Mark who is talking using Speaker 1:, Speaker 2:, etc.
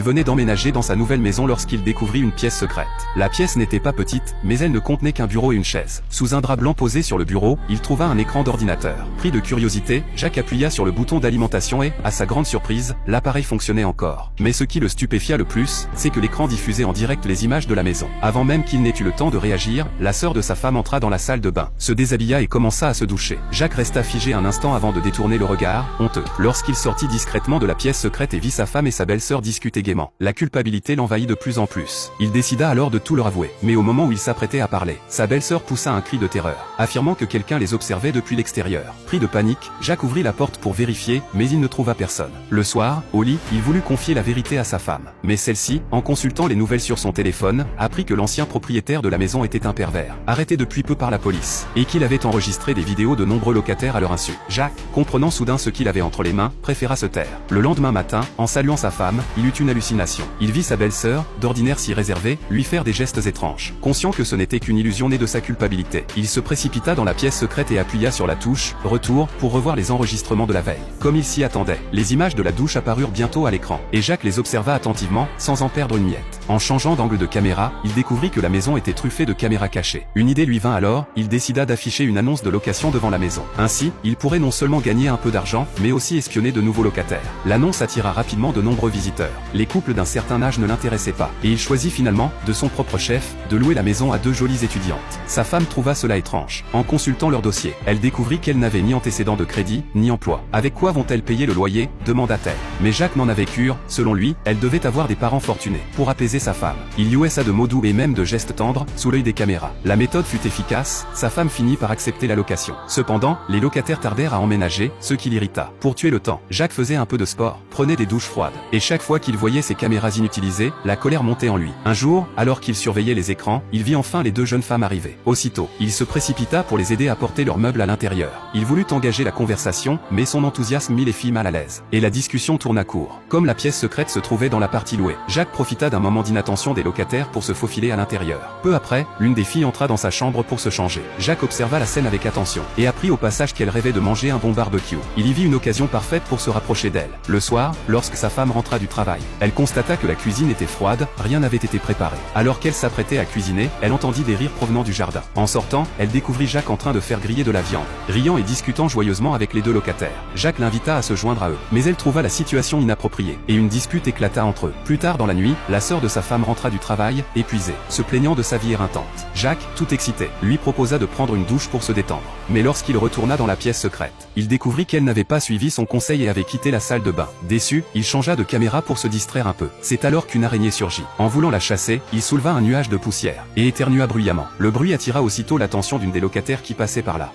Speaker 1: venait d'emménager dans sa nouvelle maison lorsqu'il découvrit une pièce secrète. La pièce n'était pas petite, mais elle ne contenait qu'un bureau et une chaise. Sous un drap blanc posé sur le bureau, il trouva un écran d'ordinateur. Pris de curiosité, Jack appuya sur le bouton d'alimentation et, à sa grande surprise, l'appareil fonctionnait encore. Mais ce qui le stupéfia le plus, c'est que l'écran diffusait en direct les images de la maison. Avant même qu'il n'ait eu le temps de réagir, la sœur de sa femme entra dans la salle de bain, se déshabilla et commença à se doucher. Jack resta figé un instant avant de détourner le regard, honteux. Lorsqu'il sortit discrètement de la pièce secrète et vit sa femme et sa belle-sœur discuter gaiement, la culpabilité l'envahit de plus en plus. Il décida alors de tout leur avouer. Mais au moment où il s'apprêtait à parler, sa belle-sœur poussa un cri de terreur, affirmant que quelqu'un les observait depuis l'extérieur. Pris de panique, Jack ouvrit la porte pour vérifier, mais il ne trouva personne. Le soir, au lit, il voulut confier la vérité à sa femme. Mais celle-ci, en consultant les nouvelles sur son téléphone, apprit que l'ancien propriétaire de la maison était un pervers, arrêté depuis peu par la police, et qu'il avait enregistré des vidéos de nombreux locataires à leur insu. Jack, comprenant soudain ce qu'il avait entre les mains, préféra se taire. Le lendemain matin, en saluant sa femme, il eut une hallucination. Il vit sa belle-sœur, d'ordinaire si réservée, lui faire des gestes étranges. Conscient que ce n'était qu'une illusion née de sa culpabilité, il se précipita dans la pièce secrète et appuya sur la touche « Retour » pour revoir les enregistrements de la veille. Comme il s'y attendait, les images de la douche apparurent bientôt à l'écran, et Jack les observa attentivement, sans en perdre une miette. En changeant d'angle de caméra, il découvrit que la maison était truffée de caméras cachées. Une idée lui vint alors, il décida d'afficher une annonce de location devant la maison. Ainsi, il pourrait non seulement gagner un peu d'argent, mais aussi espionner de nouveaux locataires. L'annonce attira rapidement de nombreux visiteurs. Les couples d'un certain âge ne l'intéressaient pas, et il choisit finalement, de son propre chef, de louer la maison à deux jolies étudiantes. Sa femme trouva cela étrange. En consultant leur dossier, elle découvrit qu'elles n'avaient ni antécédent de crédit, ni emploi. Avec quoi vont-elles payer le loyer, demanda-t-elle. Mais Jack n'en avait cure, selon lui, elle devait avoir des parents fortunés. Pour apaiser sa femme, il lui ça de mots doux et même de gestes tendres, sous l'œil des caméras. La méthode fut efficace, sa femme finit par accepter la location. Cependant, les locataires tardèrent à emménager, ce qui l'irrita. Pour tuer le temps, Jack faisait un peu de sport, prenait des douches froides. Et chaque fois qu'il voyait ces caméras inutilisées, la colère montait en lui. Un jour, alors qu'il surveillait les écrans, il vit enfin les deux jeunes femmes arriver. Aussitôt, il se précipita pour les aider à porter leurs meubles à l'intérieur. Il voulut engager la conversation, mais son enthousiasme mit les filles mal à l'aise. Et la discussion tourna court. Comme la pièce secrète se trouvait dans la partie louée, Jack profita d'un moment d'inattention des locataires pour se faufiler à l'intérieur. Peu après, l'une des filles entra dans sa chambre pour se changer. Jack observa la scène avec attention, et apprit au passage qu'elle rêvait de manger un bon barbecue. Il y vit une occasion parfaite pour se rapprocher d'elle. Le soir, lorsque sa femme rentra du travail, elle constata que la cuisine était froide, rien n'avait été préparé. Alors qu'elle s'apprêtait à cuisiner, elle entendit des rires provenant du jardin. En sortant, elle découvrit Jack en train de faire griller de la viande, riant et discutant joyeusement avec les deux locataires. Jack l'invita à se joindre à eux, mais elle trouva la situation inappropriée, et une dispute éclata entre eux. Plus tard dans la nuit, la sœur de sa femme rentra du travail, épuisée, se plaignant de sa vie éreintante. Jack, tout excité, lui proposa de prendre une douche pour se détendre. Mais lorsqu'il retourna dans la pièce secrète, il découvrit qu'elle n'avait pas suivi son conseil et avait quitté la salle de bain. Déçu, il changea de caméra pour se distraire un peu. C'est alors qu'une araignée surgit. En voulant la chasser, il souleva un nuage de poussière, et éternua bruyamment. Le bruit attira aussitôt l'attention d'une des locataires qui passait par là.